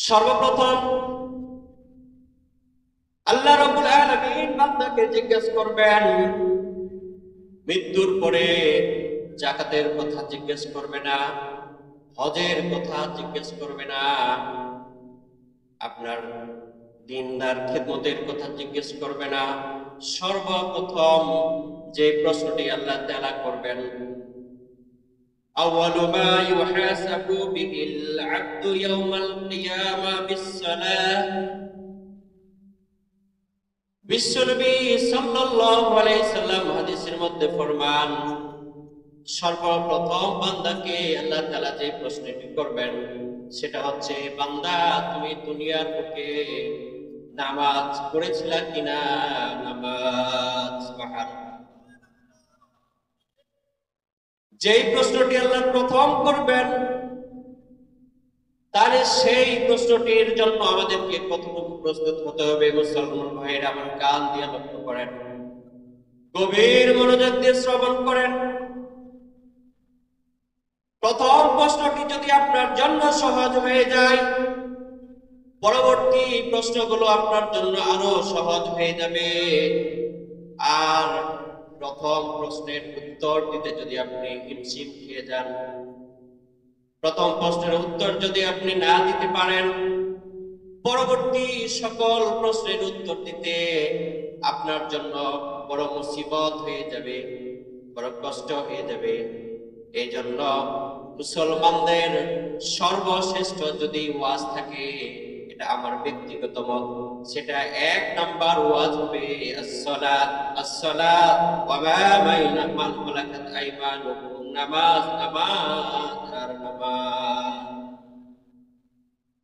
সর্বপ্রথম আল্লাহ রাব্বুল আলামিন বান্দাকে জিজ্ঞেস করবেন, মৃত্যুর পরে যাকাতের কথা জিজ্ঞেস করবে না, হজের কথা জিজ্ঞেস করবে না, আপনার দিনদার খিদমতের কথা জিজ্ঞেস করবে না। সর্বপ্রথম যে প্রশ্নটি আল্লাহ তাআলা করবেন, আউয়ালু মা ইউহাসাবু বিহিল আবদু ইয়াওমাল কিয়ামা বিস-সালাহ। বিশ্বনবী সাল্লাল্লাহু আলাইহি সাল্লাম হাদিসের মধ্যে ফরমান, সর্বপ্রথম বান্দাকে আল্লাহ তাআলা যে প্রশ্নটি করবেন সেটা হচ্ছে, বান্দা তুমি দুনিয়ার বুকে নামাজ পড়েছিলা কিনা? নামাজ। সুবহানাল্লাহ। যেই প্রশ্নটি আল্লাহ প্রথম করবেন, তাহলে সেই প্রশ্নটির জন্য আমাদেরকে কতটুকু প্রস্তুত হতে হবে? মুসলমান ভাইয়েরা আমার কান দিয়ে লক্ষ্য করেন, গভীর মনোযোগ দিয়ে শ্রবণ করেন। প্রথম প্রশ্নটি যদি আপনার জন্য সহজ হয়ে যায়, পরবর্তী প্রশ্নগুলো আপনার জন্য আরো সহজ হয়ে যাবে। আর প্রথম প্রশ্নের উত্তর দিতে যদি আপনি হিমশিম খেয়ে যান, প্রথম প্রশ্নের উত্তর যদি আপনি না দিতে পারেন, পরবর্তী সকল প্রশ্নের উত্তর দিতে আপনার জন্য বড় মুসিবত হয়ে যাবে, বড় কষ্ট হয়ে যাবে। এই জন্য মুসলমানদের সর্বশ্রেষ্ঠ যদি ওয়াজ থাকে, এটা আমার ব্যক্তিগত মত, সেটা 1 নাম্বার ওয়াজ হবে as-সালাত। as-সালাত ওয়া মা মালাকাত আইমানুকুম, নামাজ, নামাজ আর নামাজ।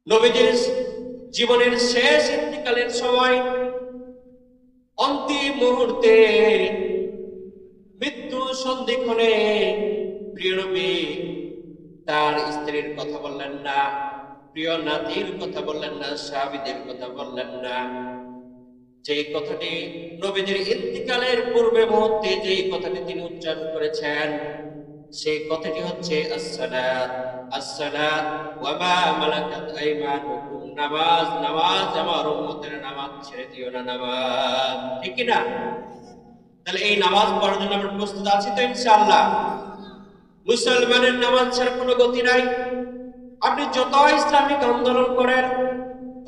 নবীজির জীবনের শেষ ইন্তিকালের সময়, অন্তিম মুহূর্তে, মৃত্যু সন্ধিক্ষণে প্রিয় নবী তার স্ত্রীর কথা বললেন না, প্রিয় নাতির কথা বললেন না, সাহাবীদের কথা বললেন না। যে কথাটি নবীজির ইন্তিকালের পূর্বে মুহূর্তে যে কথাটি তিনি উচ্চারণ করেছেন, সেই কথাটি হচ্ছে as-সালাত। as-সালাত ওয়া মা মালাকাত আইমানুকুম, নামাজ, নামাজ, আমার উম্মতের নামাজ ছেড়ে দিও না, নামাজ। ঠিক কি না? তাহলে এই নামাজ পড়ার জন্য আমরা প্রস্তুত আছি তো ইনশাআল্লাহ? মুসলমানের নামাজ ছাড়া কোনো গতি নাই। আপনি যত ইসলামিক আন্দোলন করেন,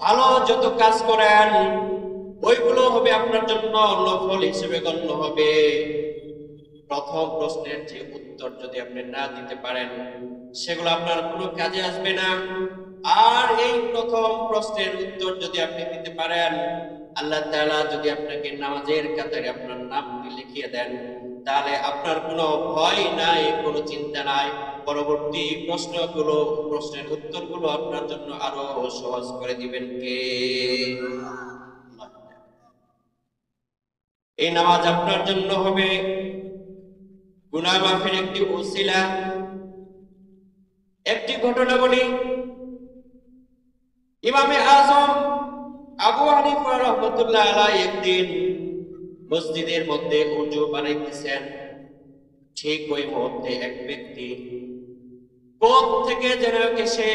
ভালো যত কাজ করেন, ওইগুলো হবে আপনার জন্য নফল হিসেবে গণ্য হবে। প্রথম প্রশ্নের যে উত্তর যদি আপনি না দিতে পারেন, সেগুলো আপনার কোনো কাজে আসবে না। আর এই প্রথম প্রশ্নের উত্তর যদি আপনি দিতে পারেন, আল্লাহ তাআলা যদি আপনাকে নামাজের কাতারে আপনার নামটি লিখিয়ে দেন, তাহলে আপনার কোনো ভয় নাই, কোনো চিন্তা নাই। পরবর্তী প্রশ্নের উত্তরগুলো আপনার জন্য আরো সহজ করে দিবেন কে? এই নামাজ আপনার জন্য হবে গুনাহ মাফের একটি ওসিলা। একটি ঘটনা বলি, ইমামে আজম আবু হানিফা রাহমাতুল্লাহ আলাইহি একদিন মসজিদের মধ্যে ওযু বানাইতেছেন। ঠিক ওই মুহূর্তে এক ব্যক্তি কোথ থেকে যেন এসে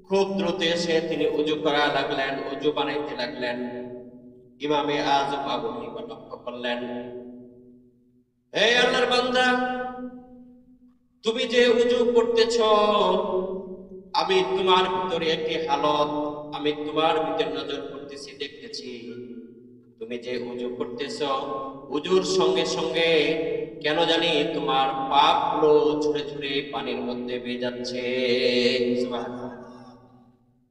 খুব দ্রুত এসে তিনি ওযু করা লাগলেন, ওযু বানাইতে লাগলেন। ইমামে আজম আবু হানিফা লক্ষ্য করলেন, হে আল্লাহর বান্দা, তুমি যে ওযু করতেছ, আমি তোমার ভিতরে একটি হালত, আমি তোমার ভিতরে নজর করতেছি, দেখতেছি তুমি যে ওযু করতেছ, ওযুর সঙ্গে সঙ্গে কেন জানি তোমার পাপগুলো ছুঁড়ে ছুঁড়ে পানির মধ্যে ভেজাচ্ছে। সুবহানাল্লাহ।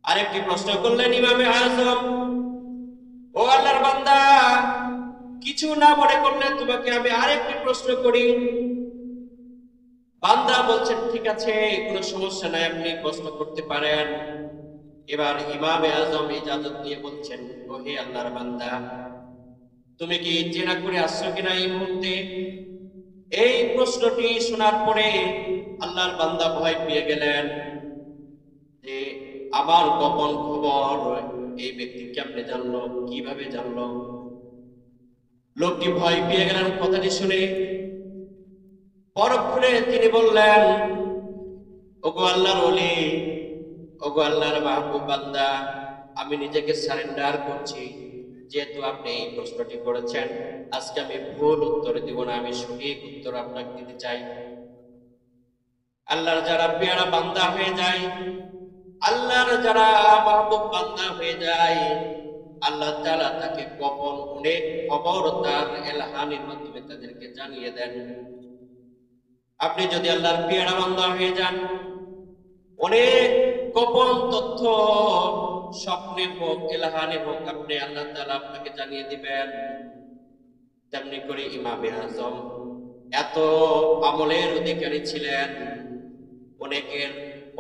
আরেকটি প্রশ্ন করলেন ইমামে আজম, ও আল্লাহর বান্দা, কিছু না মনে করলে তোমাকে আমি আরেকটি প্রশ্ন করি। বান্দা বলছেন, ঠিক আছে, কোনো সমস্যা নাই, আপনি প্রশ্ন করতে পারেন। এবার ইমামে আজম ইজাজত দিয়ে বলছেন, ও হে আল্লাহর বান্দা, তুমি কি জেনা করে আসছো কিনা এই মুহূর্তে? এই প্রশ্নটি শোনার পরে আল্লাহর বান্দা ভয় পেয়ে গেলেন যে আমার গোপন খবর এই ব্যক্তি কেমনে জানলো, কিভাবে জানলো? লোকটি ভয় পেয়ে গেলেন কথাটি শুনে। পরক্ষণে তিনি বললেন, ওগো আল্লাহর ওলি, ওগো আল্লাহর মাহবুব বান্দা, আমি নিজেকে সারেন্ডার করছি। যেহেতু আপনি এই প্রশ্নটি করেছেন, আজকে আমি ভুল উত্তর দিব না, আমি সঠিক উত্তর আপনাকে দিতে চাই। আল্লাহর যারা পেয়ারা বান্দা হয়ে যায়, আল্লাহর যারা মাহবুব বান্দা হয়ে যায়, আল্লাহ তাআলা তাকে গোপন অনেক খবর তার এলহামের মাধ্যমে তাদেরকে জানিয়ে দেন। আপনি যদি আল্লাহর পেয়ারা বান্দা হয়ে যান, অনেক গোপন তথ্য স্বপ্নে হোক এলহানে হোক আপনি আল্লাহ তাআলা আপনাকে জানিয়ে দিবেন। তেমনি করে ইমামে আজম এত আমলের অধিকারী ছিলেন,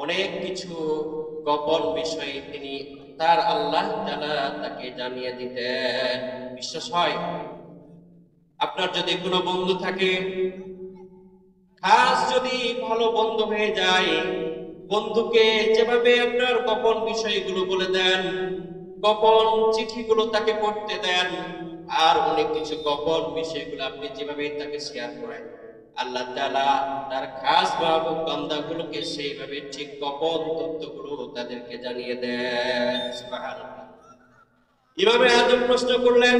অনেক কিছু গোপন বিষয় তিনি তার আল্লাহ তাআলা তাকে জানিয়ে দিতেন। বিশ্বাস হয়? আপনার যদি কোনো বন্ধু থাকে, খাস যদি ভালো বন্ধু হয়ে যায়, বন্ধুকে যেভাবে আপনার গোপন বিষয়গুলো বলে দেন, গোপন চিঠিগুলো তাকে পড়তে দেন, আর অনেক কিছু গোপন বিষয়গুলো আপনি যেভাবে তাকে শেয়ার করেন, আল্লাহ তাআলা তার খাস মাহবুব বান্দাগুলোকে সেইভাবে ঠিক গোপন তথ্যগুলো তাদেরকে জানিয়ে দেন। সুবহানাল্লাহ। ইমামে আজম প্রশ্ন করলেন,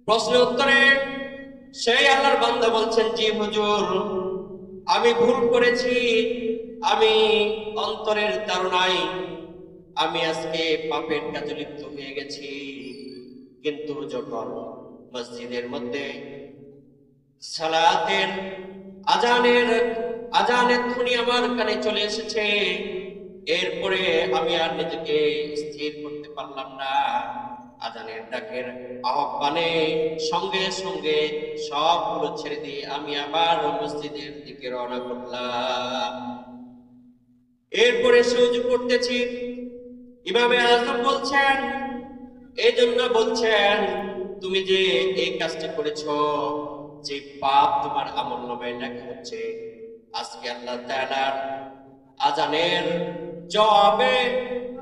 প্রশ্নের উত্তরে সেই আল্লাহর বান্দা বলছেন, জি হুজুর, আমি ভুল করেছি, আমি অন্তরের তাড়নায় আমি আজকে পাপের কাজে লিপ্ত হয়ে গেছি। কিন্তু যখন মসজিদের মধ্যে সালাতের আজানের আজানের ধ্বনি আমার কানে চলে এসেছে, এরপরে আমি আর নিজেকে স্থির করতে পারলাম না। আজানের ডাকের আহ্বানে সঙ্গে সঙ্গে সবগুলো ছেড়ে দিয়ে আমি আবার মসজিদের দিকে রওনা করলাম। এরপরে সুজু করতেছি, ইমামে আজম বলছেন, এই জন্য বলছেন, তুমি যে এই কাজটা করেছো, যে পাপ তোমার আমলনামায় লেখা হচ্ছে, আজকে আল্লাহ তাআলার আজানের জবাবে,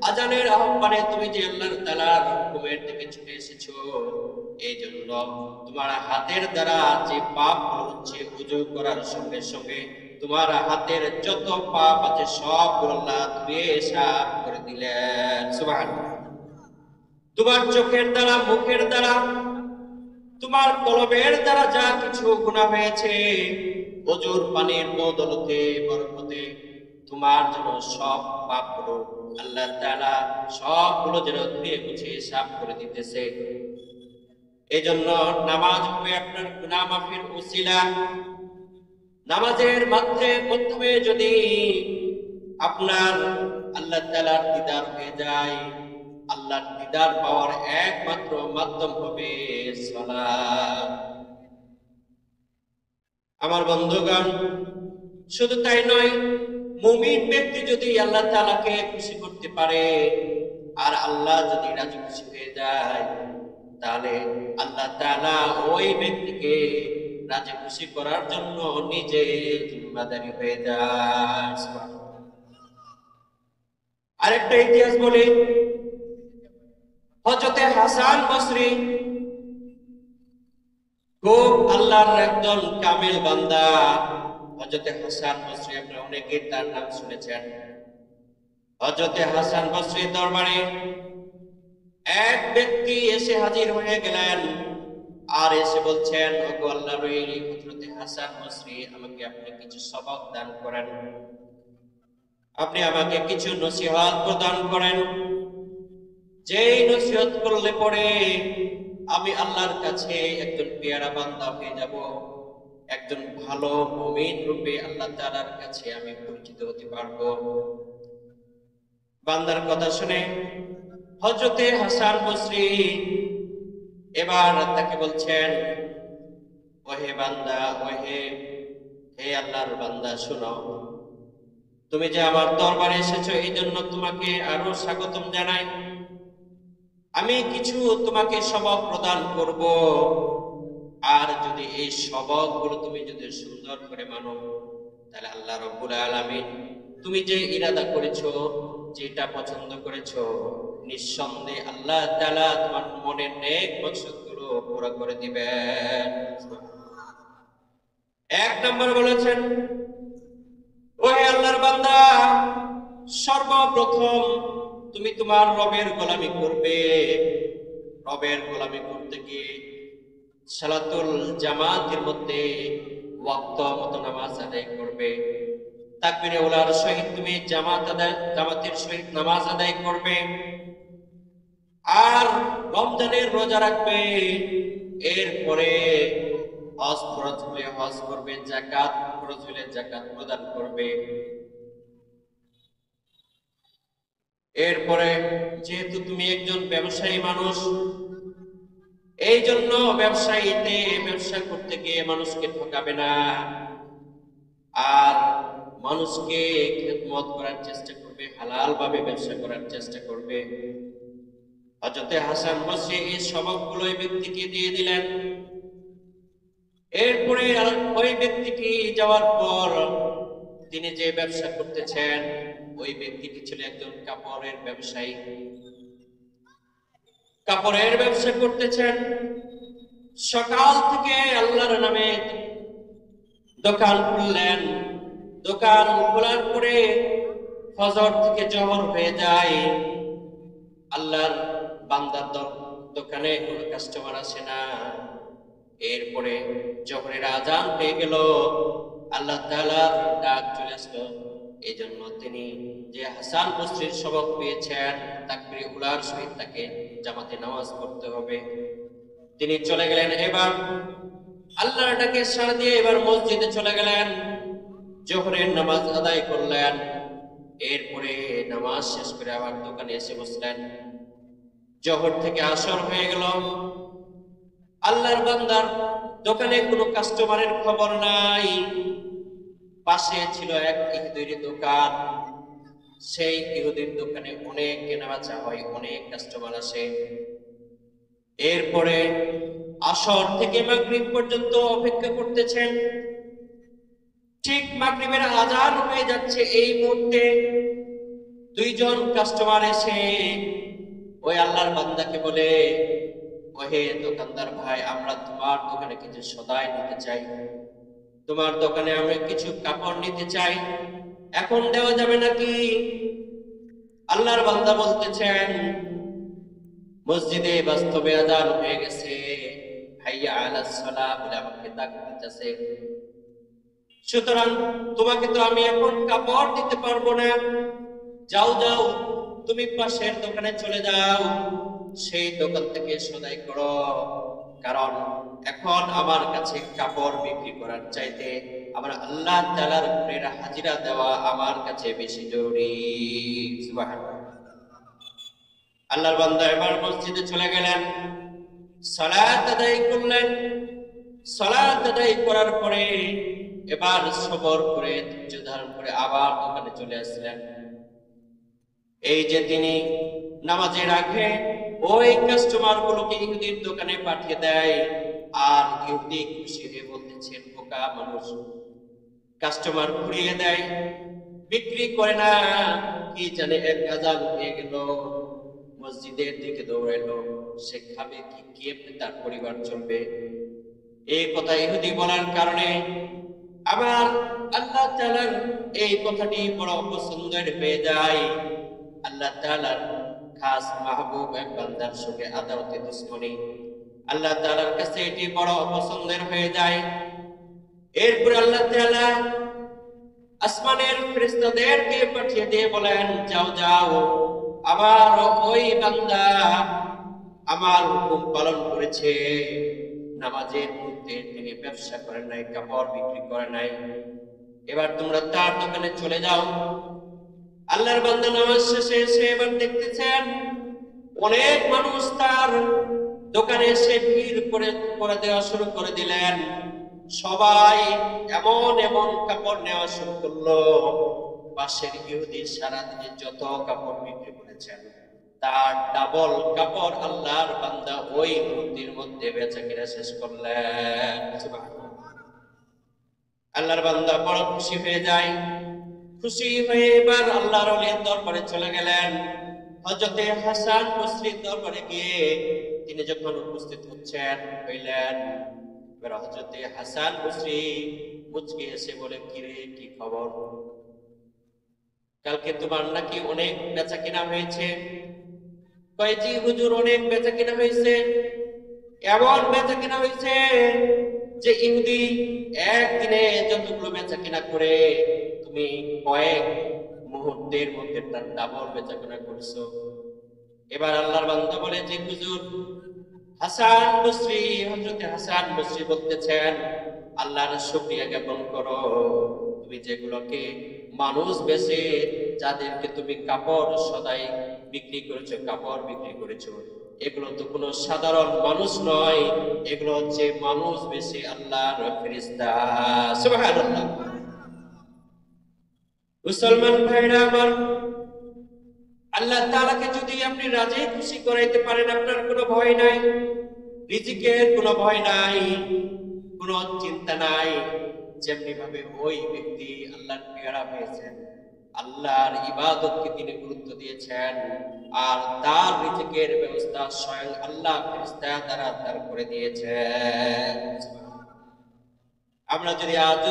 আজানের আহ্বানে তুমি যে আল্লাহ তাআলার হুকুমের দিকে ছুটে এসেছো, এই জন্য তোমার হাতের দ্বারা যে পাপ হচ্ছে, ওযু করার সঙ্গে সঙ্গে তোমার হাতের যত পাপ আছে সবগুলো আল্লাহ ধুয়ে সাফ করে দিলেন। সুবহানাল্লাহ। তোমার চোখের দ্বারা, মুখের দ্বারা, তোমার কলবের দ্বারা যা কিছু গুনাহ হয়েছে, ওযুর পানির বদলতে বরকতে তোমার জন্য সব পাপগুলো আল্লাহ তাআলা সবগুলো যেন ধুয়ে মুছে সাফ করে দিতেছে। এই জন্য নামাজ হবে আপনার গুনাহ মাফের উসিলা। নামাজের মাধ্যমে যদি আপনার আল্লাহ তাআলার দিদার হয়ে যায়, আল্লাহর দিদার পাওয়ার একমাত্র মাধ্যম হবে সালাত। আমার বন্ধুগণ, শুধু তাই নয়, মুমিন ব্যক্তি যদি আল্লাহ তাআলাকে খুশি করতে পারে, আর আল্লাহ যদি রাজি খুশি হয়ে যায়, তাহলে আল্লাহ তাআলা ওই ব্যক্তিকে রাজি খুশি করার জন্য নিজে জিম্মাদারি হয়ে যায়। আরেকটা ইতিহাস বলি, হযরতে হাসান বসরি খুব আল্লাহর একজন কামেল বান্দা। হযরতে হাসান বসরি আপনারা অনেকেই তার নাম শুনেছেন। হযরতে হাসান বসরির দরবারে এক ব্যক্তি এসে হাজির হয়ে গেলেন, আর এসে বলছেন, ওগো আল্লাহর ওলি হযরতে হাসান বসরি, আমাকে আপনি কিছু সবক দান করেন, আপনি আমাকে কিছু নসিহত প্রদান করেন, যেই নসিহত করলে পরে আমি আল্লাহর কাছে একজন পেয়ারা বান্দা হয়ে যাব, একজন ভালো মুমিন রূপে আল্লাহ তাআলার কাছে আমি পরিচিত হতে পারবো। বান্দার কথা শুনে হযরতে হাসান বসরি এবার তাকে বলছেন, ওহে বান্দা, হে আল্লাহর বান্দা, শোনো, তুমি যে আমার দরবারে এসেছো, এই জন্য তোমাকে আরো স্বাগতম জানাই। আমি কিছু তোমাকে সবক প্রদান করব, আর যদি এই সবকগুলো তুমি যদি সুন্দর করে মানো, তাহলে আল্লাহ রাব্বুল আলামিন তুমি যে ইরাদা করেছো, যেটা পছন্দ করেছো, নিঃসন্দেহে আল্লাহ তাআলা তোমার মনের নেক মকসদগুলো পুরো করে দিবেন। এক নম্বর বলেছেন, ওহে আল্লাহর বান্দা, সর্বপ্রথম তুমি তোমার রবের গোলামি করবে। রবের গোলামি করতে গিয়ে সালাতুল জামাতের মধ্যে ওয়াক্ত মতো নামাজ আদায় করবে। তাকবীরে উলার সহিত তুমি জামাতের সহিত নামাজ আদায় করবে। আর রমজানের রোজা রাখবে। এরপরে হজ ফরজ হলে হজ করবে, যাকাত ফরজ হলে যাকাত প্রদান করবে। এরপরে যেহেতু তুমি একজন ব্যবসায়ী মানুষ, এই জন্য ব্যবসা করতে গিয়ে মানুষকে ঠকাবে না, আর মানুষকে খেদমত করার চেষ্টা করবে, হালাল ভাবে ব্যবসা করার চেষ্টা করবে। হযরত হাসান বসরি এই সবকগুলো ওই ব্যক্তিকে দিয়ে দিলেন। এরপরে ওই ব্যক্তিটি যাওয়ার পর তিনি যে ব্যবসা করতেছেন, ওই ব্যক্তিটি ছিল একজন কাপড়ের ব্যবসায়ী। কাপড়ের ব্যবসা করতেছেন। সকাল থেকে আল্লাহর নামে দোকান খুললেন। দোকান খোলার পরে ফজর থেকে জোহর হয়ে যায়, আল্লাহর বান্দার দোকানে কোনো কাস্টমার আসে না। এরপরে জোহরের আজান হয়ে গেল, আল্লাহ তাআলার ডাক চলে আসলো। এই জন্য তিনি যে হাসান বসরির সবক পেয়েছেন, তাকবীরে উলার সহিত তাকে জামাতে নামাজ পড়তে হবে। তিনি চলে গেলেন। এবার আল্লাহর ডাকে সাড়া দিয়ে এবার মসজিদে চলে গেলেন, জোহরের নামাজ আদায় করলেন। এরপরে নামাজ শেষ করে আবার দোকানে এসে বসলেন। জোহর থেকে আসর হয়ে গেল, আল্লাহর বান্দার দোকানে কোনো কাস্টমারের খবর নাই। পাশে ছিল এক ইহুদির দোকান। সেই ইহুদির দোকানে অনেক কেনাবেচা হয়, অনেক কাস্টমার আসে। এরপরে আসর থেকে মাগরিব পর্যন্ত অপেক্ষা করতেছেন। ঠিক মাগরিবের আজান হয়ে যাচ্ছে, এই মুহূর্তে দুইজন কাস্টমার এসে ওই আল্লাহর বান্দাকে বলে, ওহে দোকানদার ভাই, আমরা তোমার দোকানে কিছু সদাই নিতে চাই, তোমার দোকানে আমরা কিছু কাপড় নিতে চাই, এখন দেওয়া যাবে নাকি? আল্লাহর বান্দা বলতেছেন, মসজিদে বাস্তবে আজান হয়ে গেছে, হাইয়া আলাস সালাহ বলে আমাকে ডাক দিতেছে। সুতরাং তোমাকে তো আমি এখন কাপড় দিতে পারবো না। যাও যাও, তুমি পাশের দোকানে চলে যাও, সেই দোকান থেকে সদাই করো। কারণ এখন আমার কাছে কাপড় বিক্রি করার চাইতে আমার আল্লাহ তাআলার উপরে হাজিরা দেওয়া আমার কাছে বেশি জরুরি। সুবহানাল্লাহ। আল্লাহর বান্দা এবার মসজিদে চলে গেলেন, সালাত আদায় করলেন। সালাত আদায় করার পরে এবার সবর করে ধৈর্য ধারণ করে আবার দোকানে চলে আসলেন। এই যে তিনি নামাজের আগে ওই কাস্টমার গুলোকে ইহুদির দোকানে পাঠিয়ে দেয়, আর ইহুদি খুশি হয়ে বলতেছেন, বোকা মানুষ, কাস্টমার ঘুরিয়ে দেয়, বিক্রি করে না, কি জানে এক আজান হয়ে গেল, মসজিদের দিকে দৌড়াইলো, সে খাবে কি, কেমনে তার পরিবার চলবে? এই কথা ইহুদি বলার কারণে আবার আল্লাহ তাআলার এই কথাটি বড় পছন্দের হয়ে যায়। আল্লাহ তাআলার খাস মাহবুব এক বান্দার সঙ্গে আদালতে দুশ্মনী, আল্লাহ তাআলার কাছে এটি বড় পছন্দের হয়ে যায়। এরপর আল্লাহ তাআলা আসমানের ফেরেশতাদেরকে পাঠিয়ে দিয়ে বলেন, যাও যাও, আমার ওই বান্দা আমার হুকুম পালন করেছে, নামাজের মধ্যে তিনি ব্যবসা করেন নাই, কাপড় বিক্রি করে নাই, এবার তোমরা তার দোকানে চলে যাও। আল্লাহর বান্দা নামাজ শেষে এসে এবার দেখতেছেন অনেক মানুষ তার দোকানে এসে ভিড় করে দেওয়া শুরু করে দিলেন। সবাই এমন এমন কাপড় নেওয়া শুরু করলো, পাশের ইহুদি সারাদিনে যত কাপড় বিক্রি করেছেন তার ডাবল কাপড় আল্লাহর বান্দা ওই মুহূর্তের মধ্যে বেচা কিনা শেষ করলেন। আল্লাহর বান্দা বড় খুশি হয়ে যায়। খুশি হয়ে এবার আল্লাহর ওলির দরবারে চলে গেলেন। হযরতে হাসান বসরির দরবারে গিয়ে তিনি যখন উপস্থিত হইলেন, এবার হযরতে হাসান বসরি মুচকি এসে বলে, কি রে, কি খবর? কালকে তোমার নাকি অনেক বেচা কিনা হয়েছে। কয় জি হুজুর, অনেক বেচা কিনা হয়েছে। এমন বেচা কিনা হয়েছে যে ইহুদি একদিনে যতগুলো বেচা কিনা করে, তুমি কয়েক মুহূর্তের মধ্যে তার ডাবল বেচা কিনা করছো। এবার আল্লাহর বান্দা বলে যে হুজুর, হাসান বসরি, হযরত হাসান বসরি বলতেছেন, আল্লাহর শুকরিয়া জ্ঞাপন করো। তুমি যেগুলোকে মানুষ বেচে, যাদেরকে তুমি কাপড় সদাই বিক্রি করেছো, কাপড় বিক্রি করেছো, এগুলো তো কোনো সাধারণ মানুষ নয়, এগুলো হচ্ছে মানুষ বেশি আল্লাহর ফেরেশতা। সুবহানাল্লাহ। মুসলমান ভাইরা আমার, আল্লাহ তাআলাকে যদি আপনি রাজি খুশি করাইতে পারেন, আপনার কোনো ভয় নাই, রিজিকের কোনো ভয় নাই, কোনো চিন্তা নাই। যেমনি ভাবে ওই ব্যক্তি আল্লাহর পেয়ারা হয়েছেন, আল্লাহর ইবাদতকে তিনি গুরুত্ব দিয়েছেন, আর তার রিজিকের ব্যবস্থা স্বয়ং আল্লাহ ফেরেশতা দ্বারা তার করে দিয়েছেন। আমরা যদি আজ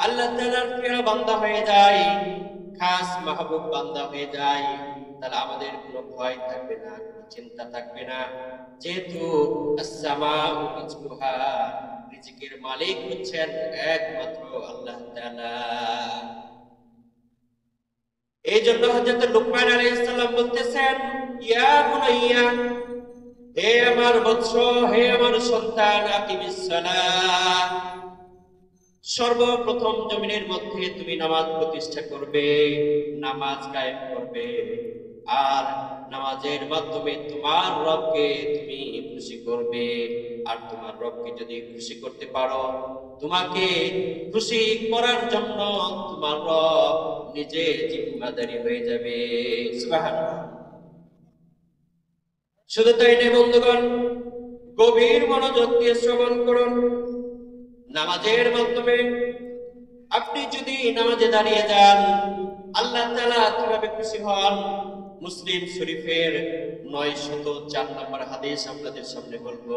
আল্লাহ তাআলার প্রিয় বান্দা হয়ে যাই, খাস মাহবুব বান্দা হয়ে যাই, তাহলে আমাদের কোনো ভয় থাকবে না, কোনো চিন্তা থাকবে না। যেহেতু আসসামাউ রিজকুহা, রিজিকের মালিক হচ্ছেন একমাত্র আল্লাহ তাআলা। এই জন্য হযরত লুকমান আলাইহিস সালাম বলতেছেন, ইয়া বুনাইয়া, হে আমার বৎস, হে আমার সন্তান, আকিমিস সালাহ, সর্বপ্রথম জমিনের মধ্যে তুমি নামাজ প্রতিষ্ঠা করবে, নামাজ কায়েম করবে, আর নামাজের মাধ্যমে তোমার রবকে তুমি খুশি করবে। আর তোমার রবকে যদি খুশি করতে পারো, তোমাকে খুশি করার জন্য তোমার রব নিজে জিম্মাদারি হয়ে যাবে। সুবহানাল্লাহ। শুধু তাই নয় বন্ধুগণ, গভীর মনোযোগ দিয়ে শ্রবণ করুন। নামাজের মাধ্যমে আপনি যদি নামাজে দাঁড়িয়ে যান, আল্লাহ তাআলা কিভাবে খুশি হন, মুসলিম শরীফের 904 নম্বর হাদিস আপনাদের সামনে বলবো।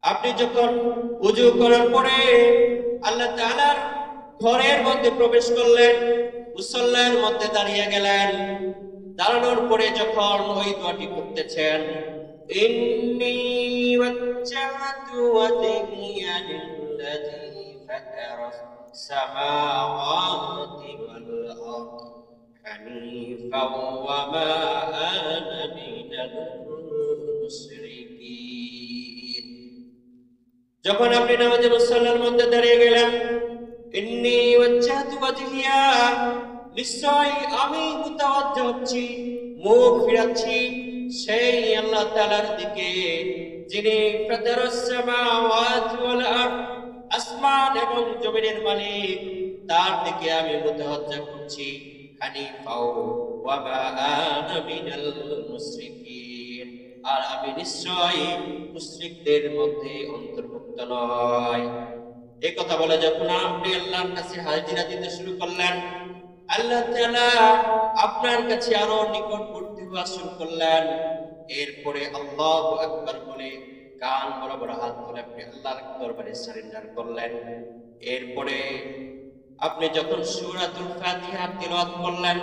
আপনি যখন ওযু করার পরে আল্লাহ তাআলার ঘরের মধ্যে প্রবেশ করলেন, মুসল্লার মধ্যে দাঁড়িয়ে গেলেন, দাঁড়ানোর পরে যখন ওই দোয়াটি করতেছেন, ইন্নী ওয়াজ্জাহতু ওয়াজহিয়া লিল্লাযী ফাতারাস সামাওয়াতি ওয়াল আরদ হানিফাও ওয়া মা আনা মিনাল মুশরিকিন। যখন আপনি নামাজে মুসল্লার মধ্যে দাঁড়িয়ে গেলেন, ইন্নী ওয়াজ্জাহতু ওয়াজহিয়া, নিশ্চয় আমি মুতাওয়াজ্জিহ হচ্ছি, মুখ ফিরাচ্ছি সেই আল্লাহ তাআলার দিকে, যিনি ফাতারাস সামাওয়াতি ওয়াল আরদ, আসমান এবং জমিনের মালিক, তার দিকে আমি মুতাওয়াজ্জিহ করছি। হানিফাও ওয়া মা আনা মিনাল মুশরিকিন, আর আমি নিশ্চয় মুশরিকদের মধ্যে অন্তর্ভুক্ত নয়। এই কথা বলে যখন আপনি আল্লাহর কাছে হাজিরা দিতে শুরু করলেন, আল্লাহ তাআলা আপনার কাছে আরো নিকটবর্তী হওয়া শুরু করলেন। এরপরে আল্লাহু আকবার বলে কান বরাবর হাত তুলে আপনি আল্লাহর দরবারে সারেন্ডার করলেন। এরপরে আপনি যখন সূরাতুল ফাতিহা তিলাওয়াত করলেন,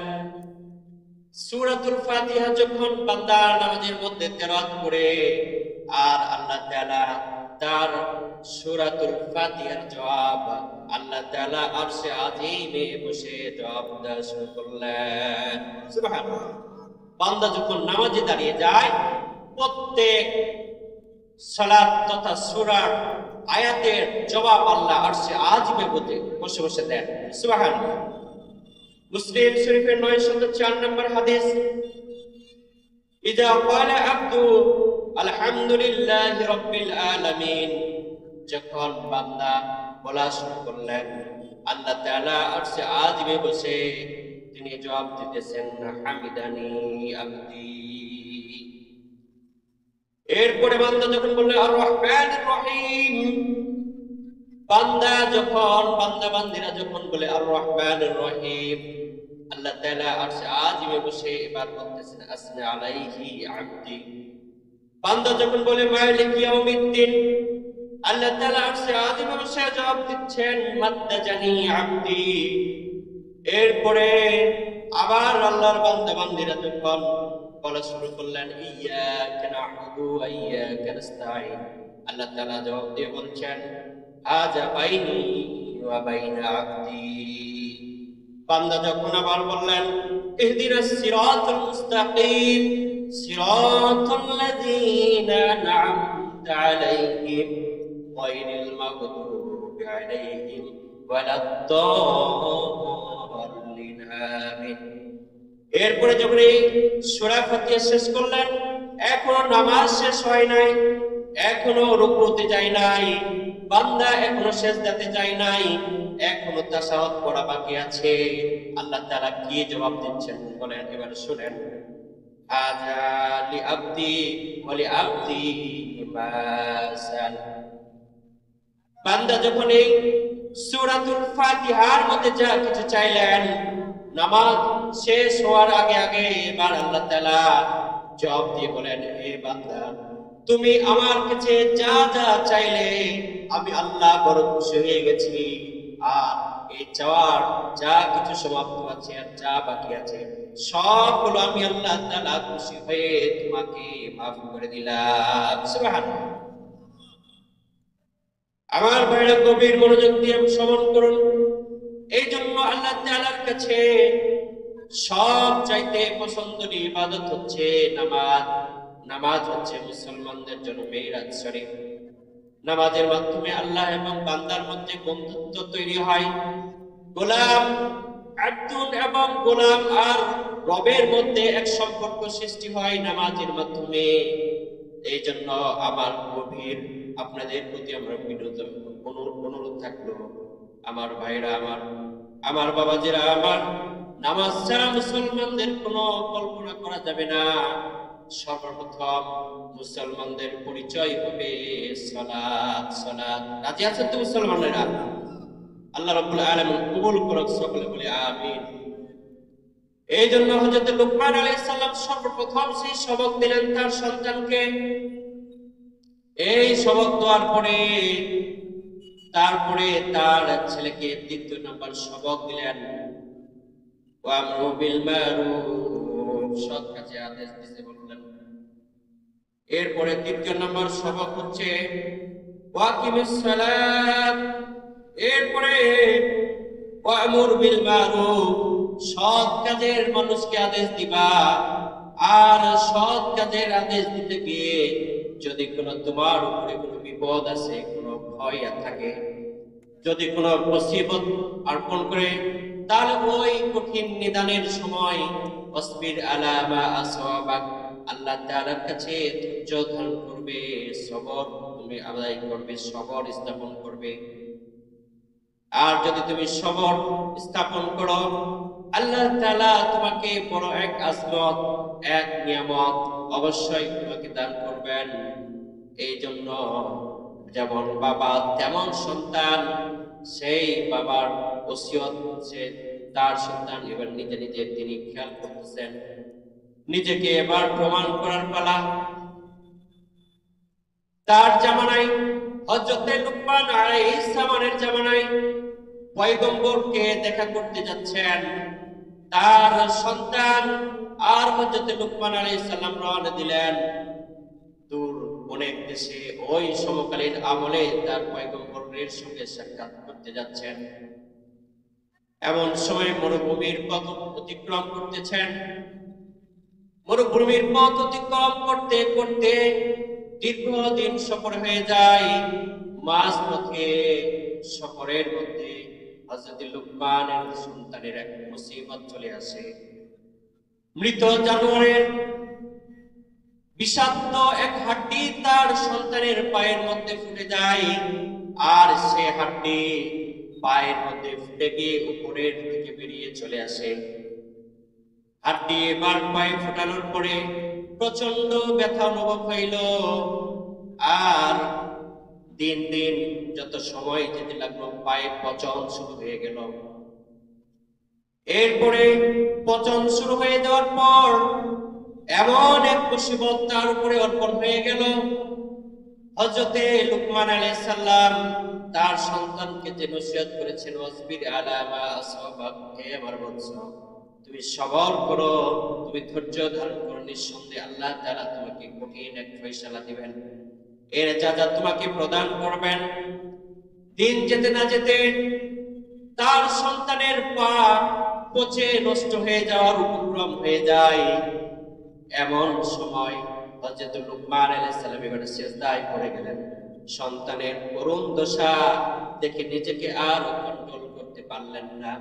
সূরাতুল ফাতিহা যখন বান্দা নামাজের মধ্যে তেলাওয়াত করে, আর আল্লাহ তাআলা তার সূরাতুল ফাতিহার জবাব আল্লাহ তাআলা আরশে আজিমে বসে জবাব দেওয়া শুরু করলেন। সুবহানাল্লাহ। বান্দা যখন নামাজে দাঁড়িয়ে যায়, প্রত্যেক সালাত তথা সূরার আয়াতের জবাব আল্লাহ আরশে আজিমে বসে বসে দেন। সুবহানাল্লাহ। মুসলিম শরীফের 904 নম্বর হাদিস, ইযা ক্বালা আবদু আলহামদুলিল্লাহি রাব্বিল আলামিন, যখন বান্দা বলা শুরু করলেন, আল্লাহ তাআলা আরশে আজিমে বসে তিনি জবাব দিতেছেন, হামিদানি আবদি। এরপরে বান্দা যখন বললেন আর রহমানির রহিম, বান্দা বান্দিরা যখন বলে আর রহমানির রহিম, আল্লাহ তাআলা আরশে আজিমে বসে এবার বলতেছেন আসনা আলাইহি আবদি। বান্দা যখন বলে মালিক ইয়াউমিদ্দিন, আল্লাহ তাআলা আরশে আজিমে বসে জবাব দিচ্ছেন মাদ্দাজানি আবদি। এরপরে আবার আল্লাহর বান্দা বান্দিরা যখন বলা শুরু করলেন ইয়্যাকা না'বুদু ওয়া ইয়্যাকা নাস্তাঈন, আল্লাহ তাআলা জবাব দিয়ে বলছেন হাযা বাইনি ওয়া বাইনা আবদি। বান্দা যখন আবার বললেন ইহদিনাস সিরাতাল মুস্তাকিম সিরাতাল লাযীনা আন'আমতা আলাইহিম গায়রিল মাগদুবি আলাইহিম ওয়ালাদ-দাল্লিন আমিন। এরপরে যখন এই সূরা ফাতিহা শেষ করলেন, এখনো নামাজ শেষ হয় নাই, এখনো রুকুতে যায় নাই, বান্দা এখনো সিজদাতে যায় নাই, এখনো তাশাহুদ পড়া বাকি আছে। আল্লাহ তাআলা কি জবাব দিচ্ছেন বলেন, এবার শুনেন। হাযা লিআবদি ওয়া লিআবদি মা সাল। বান্দা যখন এই সূরাতুল ফাতিহার মধ্যে যা কিছু চাইলেন, নামাজ শেষ হওয়ার আগে আগে এবার আল্লাহ তাআলা জবাব দিয়ে বলেন হে বান্দা, তুমি আমার কাছে যা যা চাইলে আমি আল্লাহ বড় খুশি হয়ে গেছি। আর এই চাওয়ার যা কিছু সমাপ্ত আছে আর যা বাকি আছে সবগুলো আমি আল্লাহ তাআলা খুশি হয়ে তোমাকে মাফ করে দিলাম। সুবহানাল্লাহ। আমার ভাইরা গভীর মনোযোগ দিয়ে শ্রবণ করুন। এই জন্য আল্লাহ তাআলার কাছে সব চাইতে পছন্দনীয় ইবাদত হচ্ছে নামাজ। নামাজ হচ্ছে মুসলমানদের জন্য মেরাজ শরীফ। নামাজের মাধ্যমে আল্লাহ এবং বান্দার মধ্যে বন্ধুত্ব তৈরি হয়। গোলাম আব্দুল এবং গোলাম আর রবের মধ্যে এক সম্পর্ক সৃষ্টি হয় নামাজের মাধ্যমে। এই জন্য আমার গভীর আপনাদের প্রতি আমরা বিনীত অনুরোধ থাকলো, আমার ভাইরা, আমার বাবাজিরা, আমার নামাজ ছাড়া মুসলমানদের কোনো কল্পনা করা যাবে না। সর্বপ্রথম মুসলমানদের পরিচয় হবে সালাত। সালাত রাজি আছেন তো মুসলমানেরা? আল্লাহ রাব্বুল আলামিন কবুল করুক, সকলে বলি আমিন। এই জন্য হযরত লুকমান আলাইহিস সালাম সর্বপ্রথম সেই সবক দিলেন তার সন্তানকে। এই সবক দেওয়ার পরে তারপরে তার ছেলেকে দ্বিতীয় নাম্বার সবক দিলেন ওয়ামরু বিল মারুফ, সৎ কাজে আদেশ দিতে বললেন। এরপরে তৃতীয় নাম্বার সবক হচ্ছে ওয়াকিমিস সালাত। এরপরে ওয়ামুর বিল মারুফ, সৎ কাজের মানুষকে আদেশ দিবা। আর সৎ কাজের আদেশ দিতে গিয়ে যদি তোমার উপরে কোনো বিপদ আছে, কোনো ভয় থাকে, যদি কোনো মুসিবত অর্পণ করে, তাহলে ওই কঠিন নিদানের সময় ওয়াসবির আলা মা আসাবাক, আল্লাহ তাআলার কাছে ধৈর্য ধারণ করবে, সবর তুমি আদায় করবে, সবর স্থাপন করবে। আর যদি তুমি সবর স্থাপন করো, আল্লাহ তাআলা তোমাকে বড় এক আজমত, এক নিয়ামত অবশ্যই তোমাকে দান করবেন। এই জন্য যেমন বাবা তেমন সন্তান, সেই বাবার ওসিয়ত সে তার সন্তান এবার নিজে নিজে তিনি খেয়াল করতেছেন। নিজেকে এবার প্রমাণ করার পালা। তার জামানায় হযরত লুকমান আলাইহিস সালামের জামানায় পয়গম্বরকে দেখা করতে যাচ্ছেন তার সন্তান, আর হযরত লুকমান আলাইহিস সালাম রওনা দিলেন দূর অনেক দেশে। ওই সমকালীন আমলে তার পয়গম্বরের সঙ্গে সাক্ষাৎ করতে যাচ্ছেন। এমন সময় মরুভূমির পথ অতিক্রম করতেছেন। মরুভূমির পথ অতিক্রম করতে করতে দীর্ঘদিন সফর হয়ে যায়। মাঝ পথে সফরের মধ্যে হযরত লুকমানের সন্তানের এক মুসিবত চলে আসে। মৃত জানোয়ারের বিষাক্ত এক হাড্ডি তার সন্তানের পায়ের মধ্যে ফুটে যায়। আর সে হাড্ডি পায়ের মধ্যে ফুটে গিয়ে উপরের দিকে বেরিয়ে চলে আসে। হাড্ডি এবার পায়ে ফোটানোর পরে প্রচন্ড ব্যথা অনুভব হইল। আর দিন দিন যত সময় যেতে লাগলো, পায়ে পচন শুরু হয়ে গেল। এরপরে পচন শুরু হয়ে যাওয়ার পর এমন এক মুসিবত তার উপরে অর্পণ হয়ে গেল। হযরতে লুকমান আলাইহিস সালাম তার সন্তানকে যে নসিহত করেছেন, ওয়াসবির আলা মা আসাবাক, হে আমার বৎস, তুমি সবর করো, তুমি ধৈর্য ধারণ করো, নিঃসন্দেহে আল্লাহ তাআলা তোমাকে কঠিন এক ফয়সালা দিবেন, এর যাজা তোমাকে প্রদান করবেন। দিন যেতে না যেতে তার সন্তানের পা পচে নষ্ট হয়ে যাওয়ার উপক্রম হয়ে যায়। এমন সময় হযরত লুকমান আলাইহিস সালাম এবারে সিজদায় পড়ে গেলেন। সন্তানের করুণ দশা দেখে নিজেকে আর কন্ট্রোল করতে পারলেন না।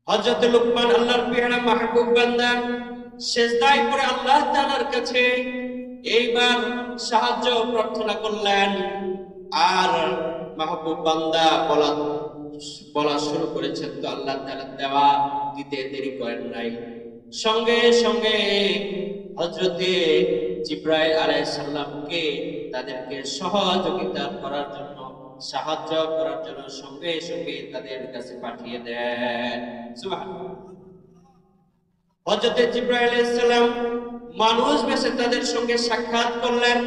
হযরত লুকমান আল্লাহর পেয়ারা মাহবুব বান্দা সিজদায় পড়ে আল্লাহ তাআলার কাছে এইবার সাহায্য প্রার্থনা করলেন। আর মাহবুব বান্দা বলা শুরু করেছেন, তো আল্লাহ তাআলা দেওয়া দিতে দেরি করেন নাই। সঙ্গে সঙ্গে হযরতে জিবরাইল আলাইহিস সালামকে তাদেরকে সহযোগিতা করার জন্য, সাহায্য করার জন্য সঙ্গে সঙ্গে তাদের কাছে পাঠিয়ে দেন। সুবহানাল্লাহ। হযরতে জিবরাইল আলাইহিস সালাম মানুষ বেশে তাদের সঙ্গে সাক্ষাৎ করলেন,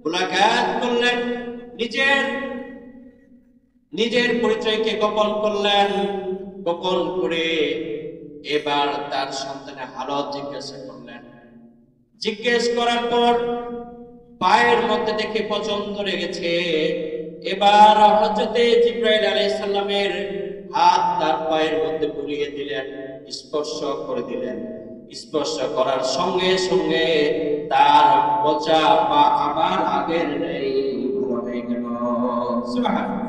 মুলাকাত করলেন, নিজের পরিচয়কে গোপন করলেন। গোপন করে এবার তার সন্তানের হালত জিজ্ঞাসা করলেন। জিজ্ঞেস করার পর পায়ের মধ্যে দেখে পছন্দ ধরে গেছে। এবার হযরতে জিবরাইল আলাইহিস সালামের হাত তার পায়ের মধ্যে বুলিয়ে দিলেন, স্পর্শ করে দিলেন। স্পর্শ করার সঙ্গে সঙ্গে তার পচা পা আবার আগের নেই ভালো হয়ে গেল। সুবহানাল্লাহ।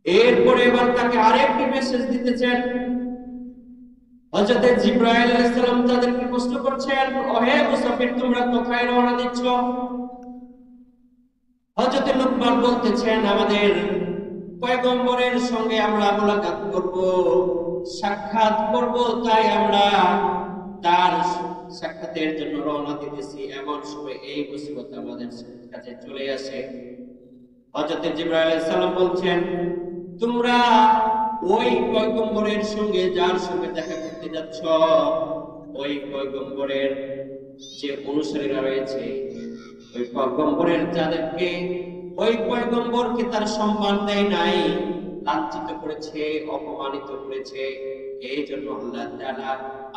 এরপরে এবার তাকে আরেকটি মেসেজ দিতেছেন। হযরতে জিবরাইল আলাইহিস সালাম তাদেরকে প্রশ্ন করছেন, ওহে মুসাফির, তোমরা কোথায় রওনা দিচ্ছ? হযরতে লুকমান বলতেছেন, আমাদের পয়গম্বরের সঙ্গে আমরা মুলাকাত করব, সাক্ষাৎ করব, তাই আমরা তার সাক্ষাতের জন্য রওনা দিতেছি। এমন সময় এই মুসিবত আমাদের কাছে চলে আসে। হযরতে জিবরাইল আলাইহিস সালাম বলছেন, তোমরা ওই পয়গম্বরের সঙ্গে যার সঙ্গে দেখা করতে যাচ্ছ, ওই পয়গম্বরের যে অনুসারীরা রয়েছে, ওই পয়গম্বরের যাদেরকে, ওই পয়গম্বরকে তার সম্মান দেয় নাই, লাঞ্ছিত করেছে, অপমানিত করেছে, এই জন্য আল্লাহ তাআলা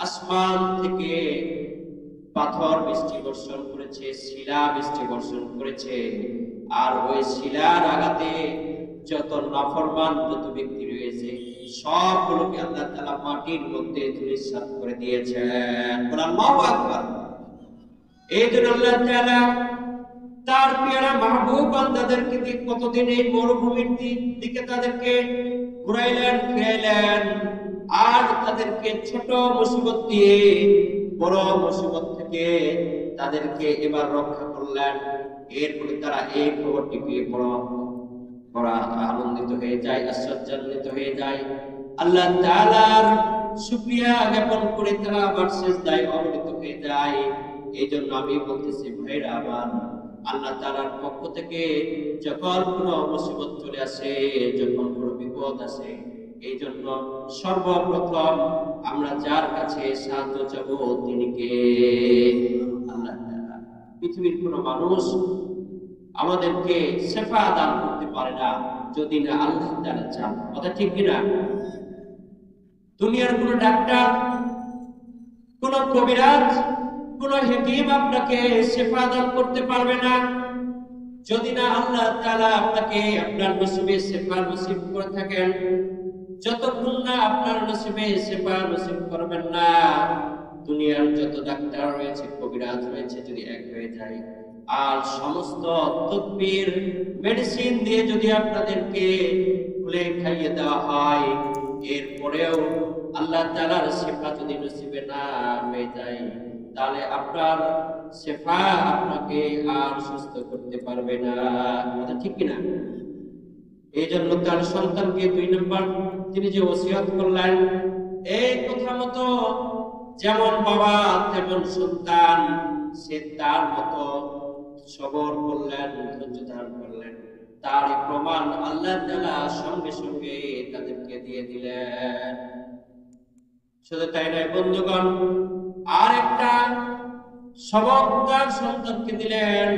আসমান থেকে পাথর বৃষ্টি বর্ষণ করেছে, শিলা বৃষ্টি বর্ষণ করেছে। আর ওই শিলার আঘাতে যত নাফরমান যত ব্যক্তি রয়েছে সবগুলোকে আল্লাহ তাআলা মাটির মধ্যে ধূলিসাৎ করে দিয়েছেন। আল্লাহু আকবার। এই জন্য আল্লাহ তাআলা তার পেয়ারা মাহবুব বান্দাদেরকে কতদিন এই মরুভূমির দিকে তাদেরকে ঘুরাইলেন, ফিরাইলেন, আর তাদেরকে ছোট মুসিবত দিয়ে বড় মুসিবত থেকে তাদেরকে এবার রক্ষা করলেন। এরপরে তারা এই খবরটি পেয়ে বড় আনন্দিত হয়ে যায়, আশ্চর্যান্বিত হয়ে যায়। আল্লাহ তাআলার শুকরিয়া জ্ঞাপন করে তারা আবার সিজদায় অবনত হয়ে যায়। এই জন্য আমি বলতেছি, ভাইরা আমার, আল্লাহ তাআলার পক্ষ থেকে যখন কোনো মুসিবত চলে আসে, যখন কোনো বিপদ আসে, এই জন্য সর্বপ্রথম আমরা যার কাছে সাহায্য চাবো তিনি কে? আল্লাহ তাআলা। পৃথিবীর কোনো মানুষ আমাদেরকে শেফা দান করতে পারে না যদি না আল্লাহ তাআলা চান। কথা ঠিক কিনা? দুনিয়ার কোনো ডাক্তার, কোন কবিরাজ, কোন হাকিম আপনাকে শেফা দান করতে পারবে না যদি না আল্লাহ তাআলা আপনাকে আপনার নসিবে শেফা নসিব করে থাকেন। যতক্ষণ না আপনার নসিবে শেফা নসিব করবেন না, দুনিয়ার যত ডাক্তার রয়েছে, কবিরাজ রয়েছে, যদি এক হয়ে যায় আর সমস্ত তদবির মেডিসিন দিয়ে যদি আপনাদেরকে খুলে খাইয়ে দেওয়া হয়, এরপরেও আল্লাহ তাআলার শেফা যদি নসিবে না হয়ে যায়, তাহলে আপনার শেফা আপনাকে আর সুস্থ করতে পারবে না। কথা ঠিক কিনা? এই জন্য তার সন্তানকে 2 নম্বর তিনি যে ওসিয়ত করলেন, এই কথা মতো যেমন বাবা তেমন সন্তান, সে তার মতো সবর করলেন, ধৈর্য ধারণ করলেন। তার প্রমাণ আল্লাহ তাআলা সঙ্গে সঙ্গে তাদেরকে দিয়ে দিলেন। শুধু তাই নয় বন্ধুগণ, আর একটা সবক তার সন্তানকে দিলেন,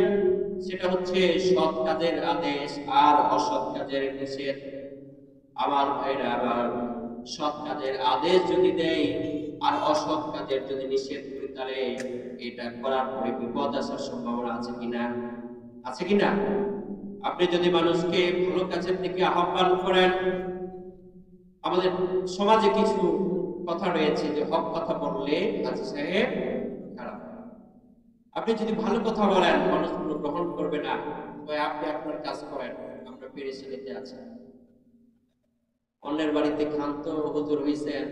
সেটা হচ্ছে সৎ কাজের আদেশ আর অসৎ কাজের নিষেধ। আমার ভাইরা আমার, সৎ কাজের আদেশ যদি দেয় আর অসৎ কাজের যদি নিষেধ করি, তাহলে এটা করার পরে বিপদ আসার সম্ভাবনা আছে কিনা? আছে কিনা? আপনি যদি মানুষকে ভালো কাজের দিকে আহ্বান করেন, আমাদের সমাজে কিছু কথা রয়েছে যে হক কথা বললে হাজী সাহেব খারাপ। আপনি যদি ভালো কথা বলেন, মানুষগুলো গ্রহণ করবে না, তবে আপনি আপনার কাজ করেন, আমরা পেরেশানিতে আছি। অন্যের বাড়িতে খান তো হুজুর হইছেন,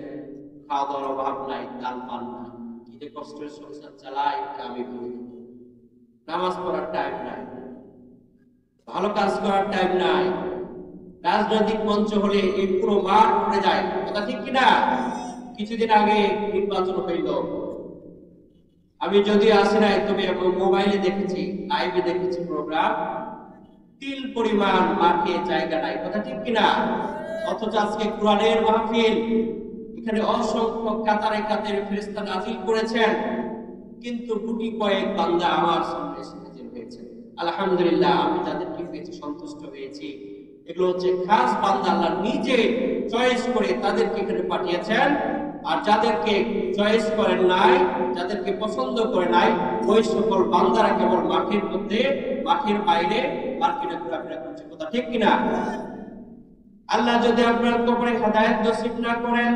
খাওয়া দাওয়ার অভাব নাই, দান পান না, কি যে কষ্টের সংসার চালাই আমি বলি। নামাজ পড়ার টাইম নাই, ভালো কাজ করার টাইম নাই, রাজনৈতিক মঞ্চ হলে এই পুরো মাঠ পড়ে যায়। কথা ঠিক কিনা? কিছুদিন আগে নির্বাচন হইল, আমি যদি আসি নাই, তবে মোবাইলে দেখেছি, লাইভে দেখেছি প্রোগ্রাম, তিল পরিমাণ মাঠে জায়গা নাই। কথা ঠিক কিনা? অথচ আজকে কোরআনের মাহফিল, এখানে অসংখ্য কাতারে কাতারে ফেরেশতা নাজিল করেছেন, কিন্তু গুটি কয়েক বান্দা আমার সামনে এসে হাজির হয়েছে। আলহামদুলিল্লাহ, আমি যাদেরকে পেয়েছি সন্তুষ্ট হয়েছি। এগুলো হচ্ছে খাস বান্দা, আল্লাহ নিজে চয়েস করে তাদেরকে এখানে পাঠিয়েছেন। আর যাদেরকে চয়েস করেন নাই, যাদেরকে পছন্দ করে নাই, ওই সকল বান্দারা কেবল মাঠের মধ্যে, মাঠের বাইরে মার্কেটে ঘোরাফেরা করছে। কথা ঠিক কিনা? আল্লাহ যদি আপনার কবরে হেদায়েত নসিব না করেন,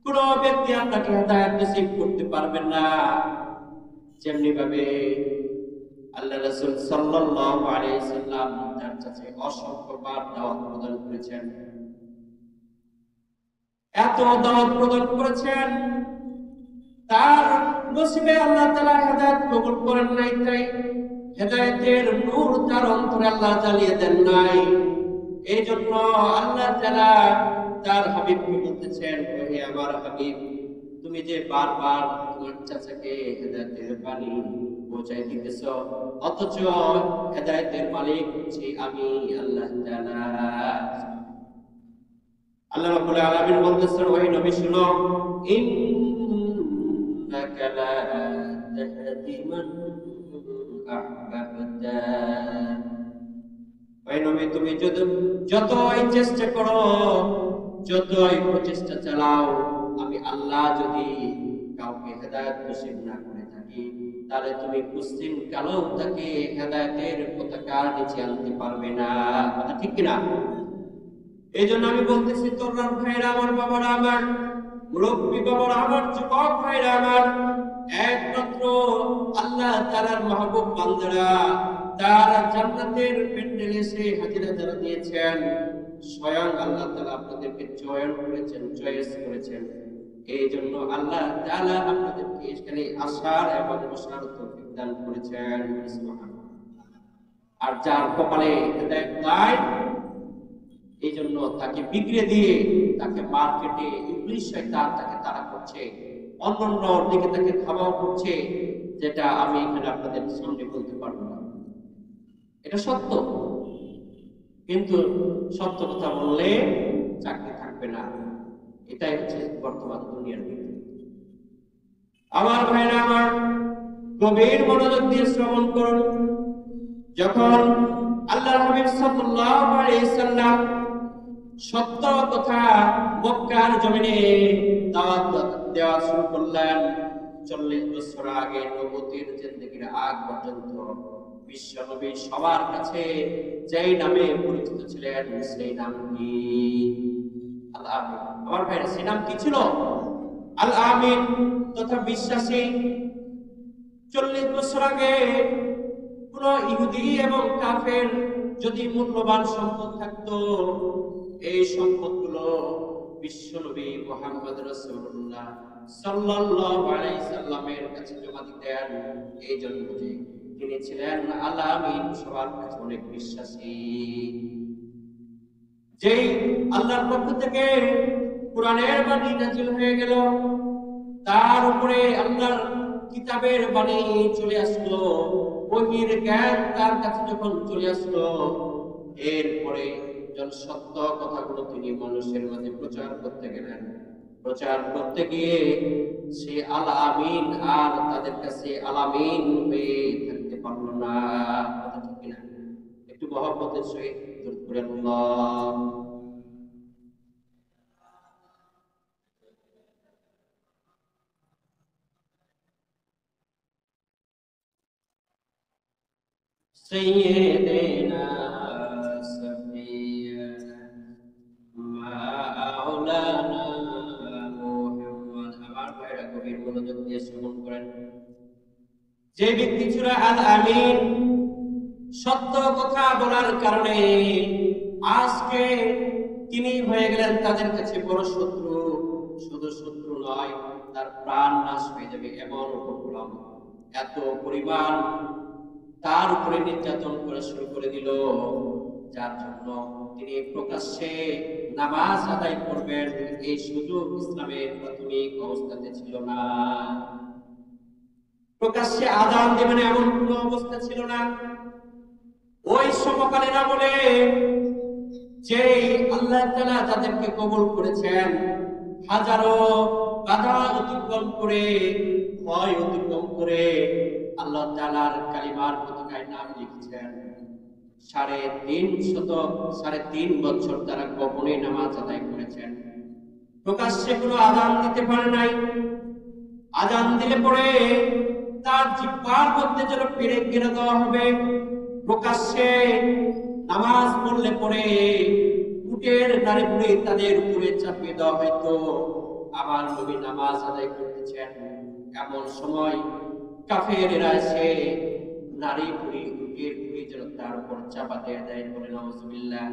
কোন ব্যক্তি আপনাকে হেদায়েত নসিব করতে পারবেন না। যেমনি ভাবে আল্লাহ রাসূল সাল্লাল্লাহু আলাইহি সাল্লাম তার কাছে অসংখ্যবার দাওয়াত প্রদান করেছেন, এত দাওয়াত প্রদান করেছেন, তার নসিবে আল্লাহ তাআলা হেদায়েত কবুল করেন নাই। তাই হেদায়েতের নূর তার অন্তরে আল্লাহ জ্বালিয়ে দেন নাই। এই জন্য আল্লাহ তাআলা তার হাবিবকে বলতেছেন, হে আমার হাবিব, তুমি যে বারবার তোমার চাচাকে হেদায়েতের বাণী পৌঁছায় দিতেছ, অথচ হেদায়েতের মালিক হচ্ছি আমি আল্লাহ তাআলা। আল্লাহ রাব্বুল আলামিন বলতেছেন, ওই নবী শুনো, ইন্নাকা লা তাহদি মান আহবাবতা। ওই নবী, তুমি যতই চেষ্টা করো, যতই প্রচেষ্টা চালাও, আমি আল্লাহ যদি কাউকে হেদায়েত নসিব না করে থাকি, তাহলে তুমি কুসিন কালো তাকে হেদায়েতের পতাকার নিচে আনতে পারবে না। কথা ঠিক কিনা? এই জন্য আমি বলতেছি, তরুণ ভাইরা আমার, বাবারা আমার, মুরব্বী বাবারা আমার, যুবক ভাইরা আমার, একমাত্র আল্লাহ তাআলার মাহবুব বান্দারা, তারা জান্নাতের প্যান্ডেলে এসে হাজিরা যারা দিয়েছেন, স্বয়ং আল্লাহ তাআলা আপনাদেরকে চয়ন করেছেন, চয়েস করেছেন। এই জন্য আল্লাহ তাআলা আপনাদেরকে এখানে আসার এবং বসার তৌফিক দান করেছেন। সুবহানাল্লাহ। আর যার কপালে হেদায়েত নাই, এই জন্য তাকে বিগড়ে দিয়ে, তাকে মার্কেটে ইবলিস শয়তান তাকে তাড়া করছে, অন্যান্য দিকে তাকে ধাওয়া করছে, যেটা আমি এখানে আপনাদের সামনে বলতে পারবো না। এটা সত্য, কিন্তু সত্য কথা বললে চাকরি থাকবে না। এটাই হচ্ছে বর্তমান দুনিয়ার নীতি। আমার ভাইরা আমার, গভীর মনোযোগ দিয়ে শ্রবণ করুন। যখন আল্লাহর হাবিব সাল্লাল্লাহু আলাইহি সাল্লাম সত্য কথা মক্কার জমিনে দাওয়াত দেওয়া শুরু করলেন, 40 বছর আগে নবুয়তের জিন্দেগির আগ পর্যন্ত বিশ্ব নবী সবার কাছে যেই নামে পরিচিত ছিলেন, সেই নাম কি? আল আমিন। আমার ভাইরা, সেই নাম কি ছিল? আল আমিন তথা বিশ্বাসী। 40 বছর আগে কোন ইহুদি এবং কাফের যদি মূল্যবান সম্পদ থাকতো, এই সম্পদগুলো বিশ্বনবী মুহাম্মদ রাসূলুল্লাহ সাল্লাল্লাহু আলাইহি সাল্লামের কাছে জমা দিতেন। এই জন্য যে তিনি ছিলেন আল আমিন, সবার কাছে অনেক বিশ্বাসী। যেই আল্লাহর পক্ষ থেকে কোরআনের বাণী নাযিল হয়ে গেল, তার উপরে আল্লাহর কিতাবের বাণী চলে আসলো, ওহীর জ্ঞান তার কাছে যখন চলে আসলো, এরপরে যখন সত্য কথাগুলো তিনি মানুষের মাঝে প্রচার করতে গেলেন, প্রচার করতে গিয়ে সে আল আমিন আর তাদের কাছে আল আমিন হয়ে থাকতে পারলো না। কথা ঠিক কিনা? একটু মহব্বতের সহিত দরুদ পড়েন আল্লাহ। سيدنا سفينا মাওলানা মুহাম্মদ। আমার ভাইরা গভীর মনোযোগ দিয়ে শ্রবণ করেন। যে ব্যক্তি সূরা আল আমিন সত্য কথা বলার কারণে আজকে তিনি হয়ে গেলেন তাদের কাছে বড় শত্রু। শুধু শত্রু নয়, তার প্রাণ নাশ হয়ে যাবে এমন উপক্রম। এত পরিমাণ তার উপরে নির্যাতন করা শুরু করে দিল, যার জন্য তিনি প্রকাশ্যে নামাজ আদায় করবেন এই সুযোগ ইসলামের প্রাথমিক অবস্থাতে ছিল না। প্রকাশ্যে আযান দেবেন এমন কোন অবস্থা ছিল না। ওই সমকালীন আমলে যে আল্লাহ তাআলা যাদেরকে কবুল করেছেন, হাজারো বাধা অতিক্রম করে, ভয় অতিক্রম করে আল্লাহ তাআলার কালিমার পতাকায় নাম লিখেছেন। 3.5 বছর তারা গোপনে নামাজ আদায় করেছেন। প্রকাশ্যে কোনো আযান দিতে পারে নাই। আযান দিলে পরে তার জিহ্বার মধ্যে যেন পেরেক গেড়ে দেওয়া হবে। প্রকাশ্যে নামাজ পড়লে পরে উটের নাড়ি ভুঁড়ি তাদের উপরে চাপিয়ে দেওয়া হয়তো। আমার নবী নামাজ আদায় করতেছেন, এমন সময় কাফেরেরা এসে নারী ভুঁড়ি উটের ভুঁড়ি যেন তার উপর চাপা দিয়ে দেয়। বলে নাউজুবিল্লাহ।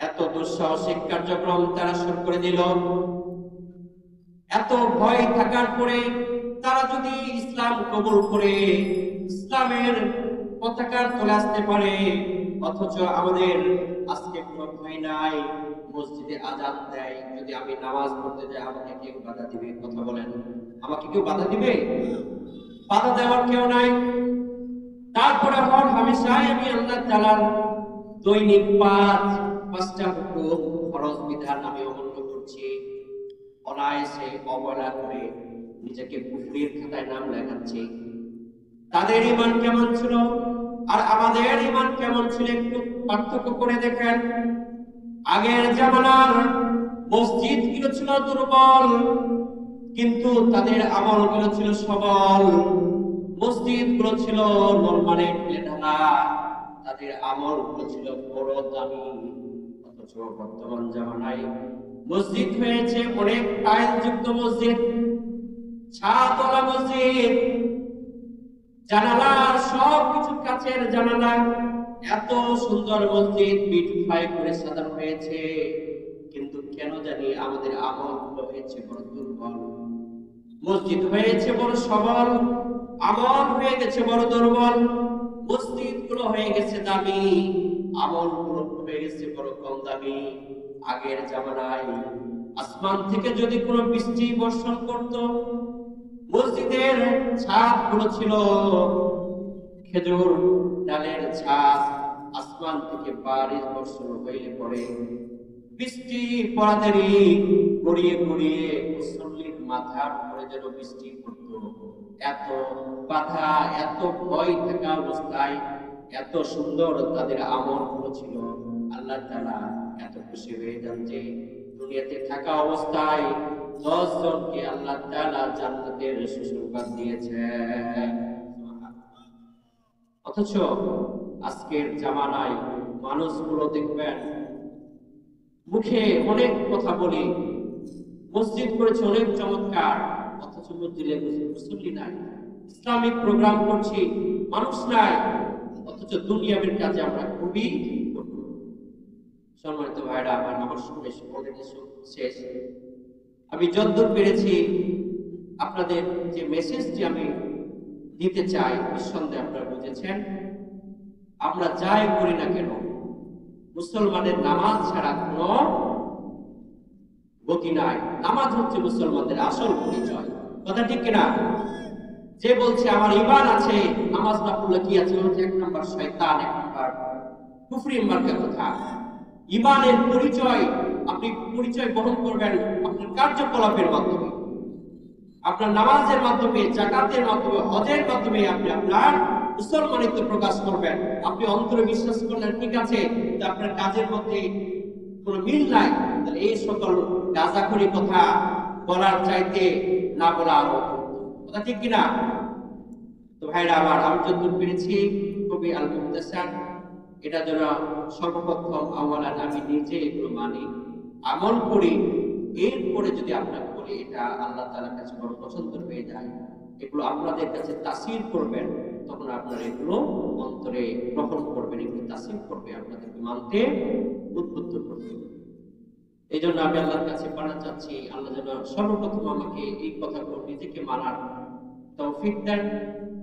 এত দুঃসাহসিক কার্যক্রম তারা শুরু করে দিল। এত ভয় থাকার পরে তারা যদি ইসলাম কবুল করে ইসলামের পতাকার তলে আসতে পারে, অথচ আমাদের আজকে কোনো ভয় নাই। মসজিদে আযান দেয়, যদি আমি নামাজ পড়তে যাই আমাকে কেউ বাধা দিবে? কথা বলেন, আমাকে কেউ বাধা দিবে? বাধা দেওয়ার কেউ নাই। তারপরে হর হামেশাই আমি আল্লাহ তাআলার দৈনিক 5টা হুকুম ফরজ বিধান আমি অমান্য করছি। অনায়াসে অবহেলা করে নিজেকে কুফরির খাতায় নাম লেখাচ্ছি। তাদের ঈমান কেমন ছিল আর আমাদের ঈমান কেমন ছিল একটু পার্থক্য করে দেখেন। আগের জামানার মসজিদগুলো ছিল দুর্বল, কিন্তু তাদের আমলগুলো ছিল সবল। মসজিদগুলো ছিল নরমালে ঢালা, তাদের আমলগুলো ছিল বড় দামি। অথচ বর্তমান জামানায় মসজিদ হয়েছে অনেক টাইল যুক্ত মসজিদ, ছাদওয়ালা মসজিদ, জানালা সবকিছু কাচের জানালা। এত সুন্দর মসজিদ বিউটিফাই করে সাজানো হয়েছে, কিন্তু কেন জানি আমাদের আমলগুলো হয়েছে বড় দুর্বল। মসজিদ হয়েছে বড় সবল, আমল হয়ে গেছে বড় দুর্বল। মসজিদগুলো হয়ে গেছে দামি, আমলগুলো হয়ে গেছে বড় কম দামি। আগের জামানায় আসমান থেকে যদি কোনো বৃষ্টি বর্ষণ করত, মসজিদের ছাদগুলো ছিল খেজুর ডালের ছাদ। আসমান থেকে বারিশ বর্ষণ হইলে পরে বৃষ্টি পড়াদেরই গড়িয়ে গড়িয়ে মুসল্লির মাথার উপরে যেন বৃষ্টি পড়তো। এত বাধা, এত ভয় থাকা অবস্থায় এত সুন্দর তাদের আমলগুলো ছিল। আল্লাহ তাআলা এত খুশি হয়ে যান যে দুনিয়াতে থাকা অবস্থায় 10 জনকে আল্লাহ তাআলা জান্নাতের সুসংবাদ দিয়েছেন। অথচ আজকের জামানায় মানুষগুলো দেখবেন মুখে অনেক কথা বলি, মসজিদ করেছে অনেক চমৎকার, অথচ মসজিদে মুসল্লি নাই। ইসলামিক প্রোগ্রাম করছি, মানুষ নাই, অথচ দুনিয়ার কাজে আমরা খুবই সম্মানিত ভাইরা আমার। আমার সময় অলরেডি শেষ। আমি যতদূর পেরেছি আপনাদের যে মেসেজটি আমি দিতে চাই, নিঃসন্দেহে আপনারা বুঝেছেন। আমরা যাই করি না কেন, মুসলমানের নামাজ ছাড়া কোনো গতি নাই। নামাজ হচ্ছে মুসলমানদের আসল পরিচয়। কথা ঠিক কিনা? যে বলছে আমার ঈমান আছে, নামাজ না পড়লে কি আছে, হচ্ছে 1 নম্বর শয়তান, 1 নম্বর কুফরি মার্কা কথা। ঈমানের পরিচয় আপনি পরিচয় বহন করবেন আপনার কার্যকলাপের মাধ্যমে। আপনার নামাজের মাধ্যমে, যাকাতের মাধ্যমে, হজের মাধ্যমে আপনি আপনার মুসলমানিত্ব প্রকাশ করবেন। আপনি অন্তরে বিশ্বাস করলেন ঠিক আছে, আপনার কাজের মধ্যে কোনো মিল নাই, তাহলে এই সকল গাঁজাখড়ি কথা বলার চাইতে না বলা আরো কথা, ঠিক কিনা? তো ভাইরা আমার, আমি যতদূর পেরেছি কবি আল মুক্তাসার, এটা যেন সর্বপ্রথম আওয়ালান আমি নিজে এগুলো মানি, আমল করি, এরপরে যদি আপনাকে বলি এটা আল্লাহ তাআলার কাছে বড় পছন্দ হয়ে যায়, এগুলো আপনাদের কাছে তাসির করবেন, তখন আপনারা এগুলো অন্তরে গ্রহণ করবেন, এগুলো তাসির করবে, আপনাদেরকে মানতে উদ্বুদ্ধ করবে। এই জন্য আমি আল্লাহর কাছে পানা চাচ্ছি, আল্লাহ যেন সর্বপ্রথম আমাকে এই কথাগুলো নিজেকে মানার তৌফিক দেন,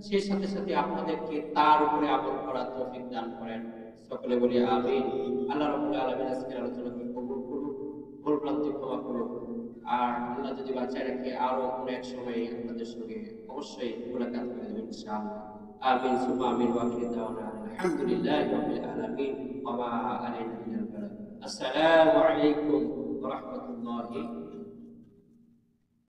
সেই সাথে সাথে আপনাদেরকে তার উপরে আমল করার তৌফিক দান করেন। সকলে বলি আমিন। আল্লাহ রাব্বুল আলামিন আজকের আলোচনাকে কবুল করুন, ভুল ভ্রান্তি ক্ষমা করুন। আর আল্লাহ যদি বাঁচায় রাখে আরো কোনো এক সময় আপনাদের সঙ্গে অবশ্যই মুলাকাত করে দেবেন ইনশাআল্লাহ। আমিন সুমা আমিন। ওয়া আখিরু দাওয়ানা আলহামদুলিল্লাহি রাব্বিল আলামিন ওয়া মা আলাইনা ইল্লাল বালাগ। আসসালামু আলাইকুম ওয়া রাহমাতুল্লাহ।